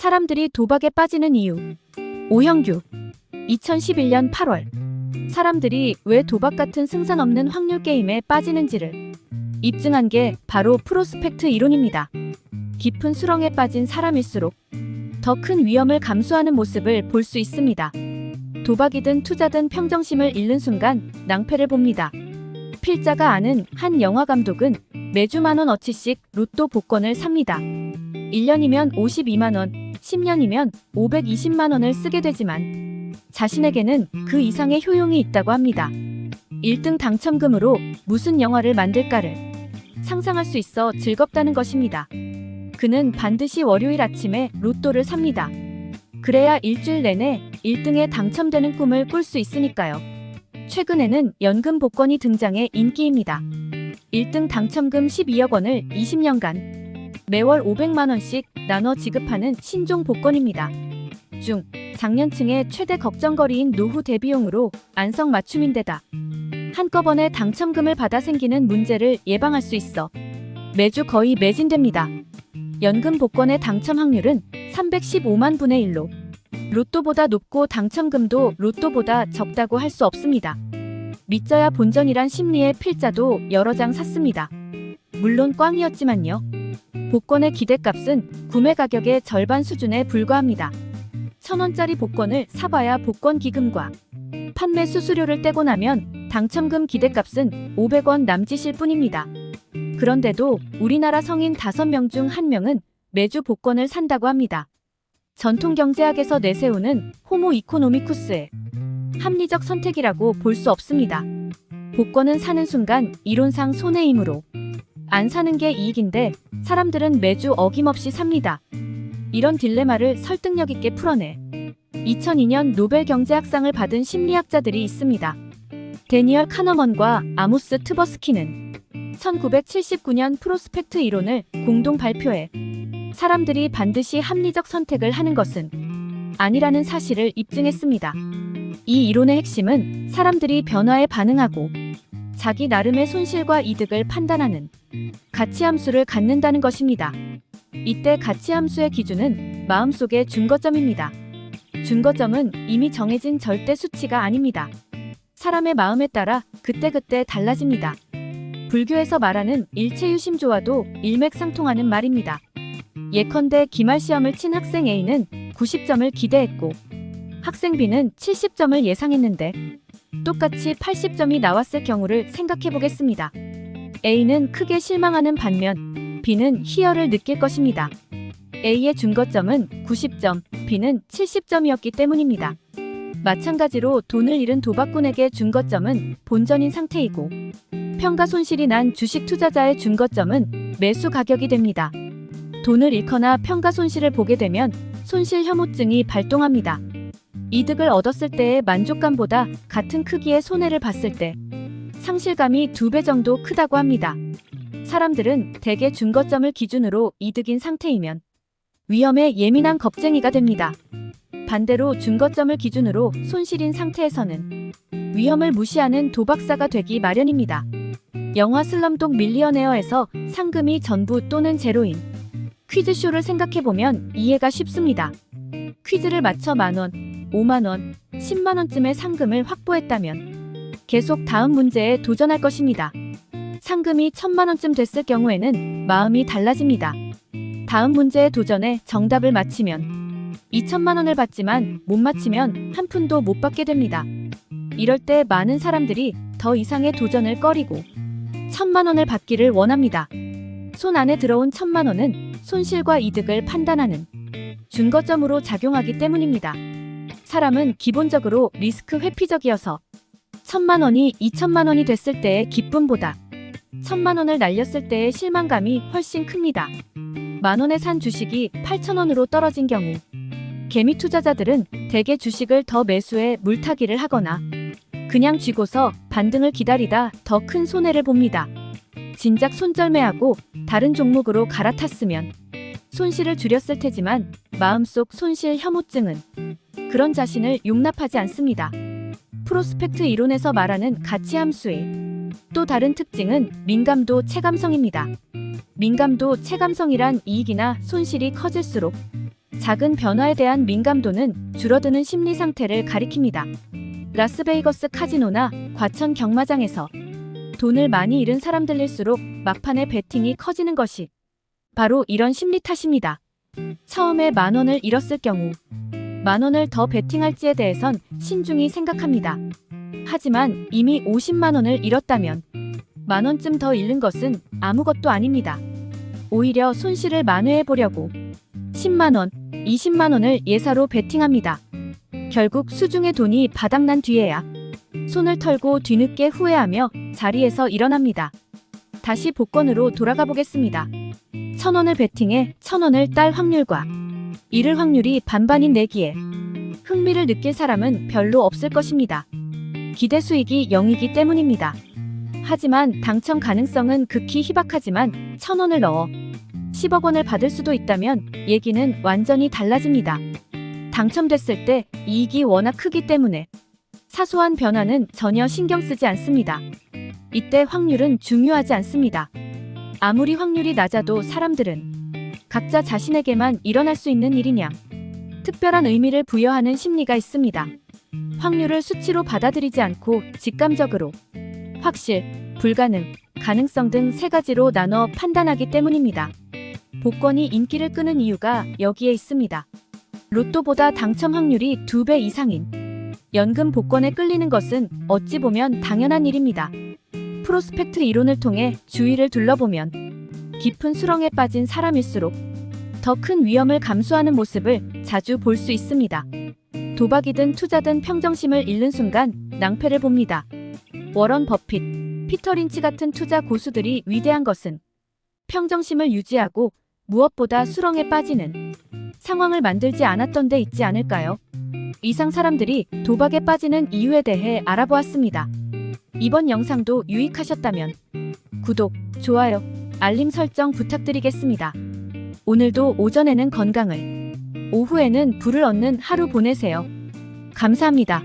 사람들이 도박에 빠지는 이유. 오형규. 2011년 8월. 사람들이 왜 도박 같은 승산 없는 확률 게임에 빠지는지를 입증한 게 바로 프로스펙트 이론입니다. 깊은 수렁에 빠진 사람일수록 더 큰 위험을 감수하는 모습을 볼 수 있습니다. 도박이든 투자든 평정심을 잃는 순간 낭패를 봅니다. 필자가 아는 한 영화 감독은 매주 만원어치씩 로또 복권을 삽니다. 1년이면 52만원, 10년이면 520만원을 쓰게 되지만 자신에게는 그 이상의 효용이 있다고 합니다. 1등 당첨금으로 무슨 영화를 만들까를 상상할 수 있어 즐겁다는 것입니다. 그는 반드시 월요일 아침에 로또를 삽니다. 그래야 일주일 내내 1등에 당첨되는 꿈을 꿀 수 있으니까요. 최근에는 연금 복권이 등장해 인기입니다. 1등 당첨금 12억 원을 20년간 매월 500만원씩 나눠 지급하는 신종 복권입니다. 중 장년층의 최대 걱정거리인 노후 대비용으로 안성맞춤인데다 한꺼번에 당첨금을 받아 생기는 문제를 예방할 수 있어 매주 거의 매진됩니다. 연금 복권의 당첨 확률은 315만 분의 1로 로또보다 높고 당첨금도 로또보다 적다고 할 수 없습니다. 믿져야 본전이란 심리의 필자도 여러 장 샀습니다. 물론 꽝이었지만요. 복권의 기대값은 구매 가격의 절반 수준에 불과합니다. 1,000원짜리 복권을 사봐야 복권 기금과 판매 수수료를 떼고 나면 당첨금 기대값은 500원 남짓일 뿐입니다. 그런데도 우리나라 성인 5명 중 1명은 매주 복권을 산다고 합니다. 전통경제학에서 내세우는 호모 이코노미쿠스의 합리적 선택이라고 볼 수 없습니다. 복권은 사는 순간 이론상 손해이므로 안 사는 게 이익인데 사람들은 매주 어김없이 삽니다. 이런 딜레마를 설득력 있게 풀어내 2002년 노벨 경제학상을 받은 심리학자들이 있습니다. 데니얼 카너먼과 아모스 트버스키는 1979년 프로스펙트 이론을 공동 발표해 사람들이 반드시 합리적 선택을 하는 것은 아니라는 사실을 입증했습니다. 이 이론의 핵심은 사람들이 변화에 반응하고 자기 나름의 손실과 이득을 판단하는 가치함수를 갖는다는 것입니다. 이때 가치함수의 기준은 마음속의 준거점입니다. 준거점은 이미 정해진 절대 수치가 아닙니다. 사람의 마음에 따라 그때그때 달라집니다. 불교에서 말하는 일체유심조와도 일맥상통하는 말입니다. 예컨대 기말시험을 친 학생 A는 90점을 기대했고 학생 B는 70점을 예상했는데 똑같이 80점이 나왔을 경우를 생각해 보겠습니다. A는 크게 실망하는 반면 B는 희열을 느낄 것입니다. A의 준거점은 90점, B는 70점이었기 때문입니다. 마찬가지로 돈을 잃은 도박꾼에게 준거점은 본전인 상태이고 평가 손실이 난 주식 투자자의 준거점은 매수 가격이 됩니다. 돈을 잃거나 평가 손실을 보게 되면 손실 혐오증이 발동합니다. 이득을 얻었을 때의 만족감보다 같은 크기의 손해를 봤을 때 상실감이 2배 정도 크다고 합니다. 사람들은 대개 준거점을 기준으로 이득인 상태이면 위험에 예민한 겁쟁이가 됩니다. 반대로 준거점을 기준으로 손실인 상태에서는 위험을 무시하는 도박사가 되기 마련입니다. 영화 슬럼독 밀리어네어에서 상금이 전부 또는 제로인 퀴즈쇼를 생각해보면 이해가 쉽습니다. 퀴즈를 맞춰 만원, 5만원, 10만원쯤의 상금을 확보했다면 계속 다음 문제에 도전할 것입니다. 상금이 1000만원쯤 됐을 경우에는 마음이 달라집니다. 다음 문제에 도전해 정답을 맞히면 2000만원을 받지만 못 맞히면 한 푼도 못 받게 됩니다. 이럴 때 많은 사람들이 더 이상의 도전을 꺼리고 1000만원을 받기를 원합니다. 손 안에 들어온 1000만원은 손실과 이득을 판단하는 준거점으로 작용하기 때문입니다. 사람은 기본적으로 리스크 회피적이어서 1000만원이 2000만원이 됐을 때의 기쁨보다 1000만원을 날렸을 때의 실망감이 훨씬 큽니다. 만원에 산 주식이 8000원으로 떨어진 경우 개미 투자자들은 대개 주식을 더 매수해 물타기를 하거나 그냥 쥐고서 반등을 기다리다 더 큰 손해를 봅니다. 진작 손절매하고 다른 종목으로 갈아탔으면 손실을 줄였을 테지만 마음속 손실 혐오증은 그런 자신을 용납하지 않습니다. 프로스펙트 이론에서 말하는 가치함수의 또 다른 특징은 민감도 체감성입니다. 민감도 체감성이란 이익이나 손실이 커질수록 작은 변화에 대한 민감도는 줄어드는 심리 상태를 가리킵니다. 라스베이거스 카지노나 과천 경마장에서 돈을 많이 잃은 사람들일수록 막판에 베팅이 커지는 것이 바로 이런 심리 탓입니다. 처음에 10,000원을 잃었을 경우 10,000원을 더 베팅할지에 대해선 신중히 생각합니다. 하지만 이미 50만 원을 잃었다면 10,000원쯤 더 잃는 것은 아무것도 아닙니다. 오히려 손실을 만회해보려고 10만 원, 20만 원을 예사로 베팅합니다. 결국 수중의 돈이 바닥난 뒤에야 손을 털고 뒤늦게 후회하며 자리에서 일어납니다. 다시 복권으로 돌아가 보겠습니다. 1,000원을 베팅해 1,000원을 딸 확률과 잃을 확률이 반반인 내기에 흥미를 느낄 사람은 별로 없을 것입니다. 기대 수익이 0이기 때문입니다. 하지만 당첨 가능성은 극히 희박하지만 1,000원을 넣어 10억 원을 받을 수도 있다면 얘기는 완전히 달라집니다. 당첨됐을 때 이익이 워낙 크기 때문에 사소한 변화는 전혀 신경 쓰지 않습니다. 이때 확률은 중요하지 않습니다. 아무리 확률이 낮아도 사람들은 각자 자신에게만 일어날 수 있는 일이냐 특별한 의미를 부여하는 심리가 있습니다. 확률을 수치로 받아들이지 않고 직감적으로 확실, 불가능, 가능성 등 3가지로 나눠 판단하기 때문입니다. 복권이 인기를 끄는 이유가 여기에 있습니다. 로또보다 당첨 확률이 2배 이상인 연금 복권에 끌리는 것은 어찌 보면 당연한 일입니다. 프로스펙트 이론을 통해 주위를 둘러보면 깊은 수렁에 빠진 사람일수록 더 큰 위험을 감수하는 모습을 자주 볼 수 있습니다. 도박이든 투자든 평정심을 잃는 순간 낭패를 봅니다. 워런 버핏, 피터 린치 같은 투자 고수들이 위대한 것은 평정심을 유지하고 무엇보다 수렁에 빠지는 상황을 만들지 않았던 데 있지 않을까요? 이상 사람들이 도박에 빠지는 이유에 대해 알아보았습니다. 이번 영상도 유익하셨다면 구독, 좋아요, 알림 설정 부탁드리겠습니다. 오늘도 오전에는 건강을, 오후에는 부를 얻는 하루 보내세요. 감사합니다.